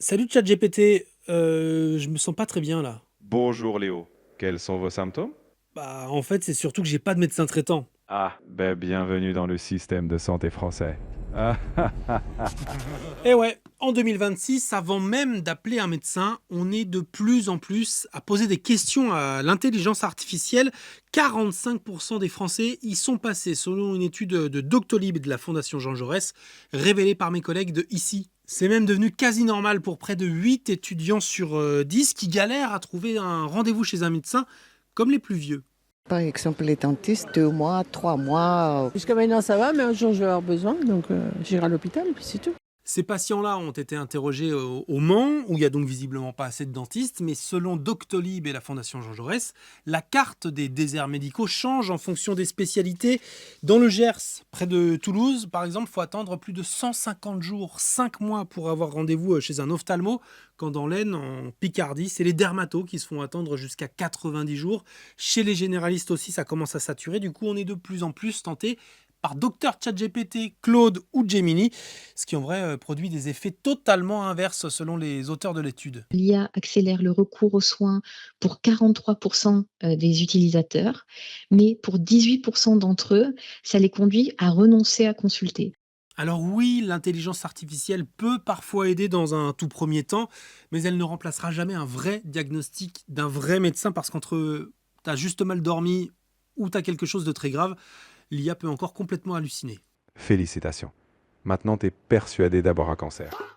Salut ChatGPT, je me sens pas très bien là. Bonjour Léo, quels sont vos symptômes? Bah en fait c'est surtout que j'ai pas de médecin traitant. Ah, ben bienvenue dans le système de santé français. Ah, Et ouais, en 2026, avant même d'appeler un médecin, on est de plus en plus à poser des questions à l'intelligence artificielle. 45% des Français y sont passés, selon une étude de Doctolib et de la Fondation Jean Jaurès, révélée par mes collègues de ici. C'est même devenu quasi normal pour près de 8 étudiants sur 10 qui galèrent à trouver un rendez-vous chez un médecin, comme les plus vieux. Par exemple, les dentistes, 2 mois, 3 mois. Jusqu'à maintenant, ça va, mais un jour, je vais avoir besoin, donc j'irai à l'hôpital, et puis c'est tout. Ces patients-là ont été interrogés au Mans, où il y a donc visiblement pas assez de dentistes, mais selon Doctolib et la Fondation Jean Jaurès, la carte des déserts médicaux change en fonction des spécialités. Dans le Gers, près de Toulouse, par exemple, il faut attendre plus de 150 jours, 5 mois pour avoir rendez-vous chez un ophtalmo, quand dans l'Aisne, en Picardie, c'est les dermatos qui se font attendre jusqu'à 90 jours. Chez les généralistes aussi, ça commence à saturer, du coup on est de plus en plus tenté par Docteur ChatGPT, Claude ou Gemini, ce qui en vrai produit des effets totalement inverses selon les auteurs de l'étude. L'IA accélère le recours aux soins pour 43% des utilisateurs, mais pour 18% d'entre eux, ça les conduit à renoncer à consulter. Alors oui, l'intelligence artificielle peut parfois aider dans un tout premier temps, mais elle ne remplacera jamais un vrai diagnostic d'un vrai médecin parce qu'entre t'as juste mal dormi ou t'as quelque chose de très grave, l'IA peut encore complètement halluciner. félicitations. Maintenant, t'es persuadé d'avoir un cancer.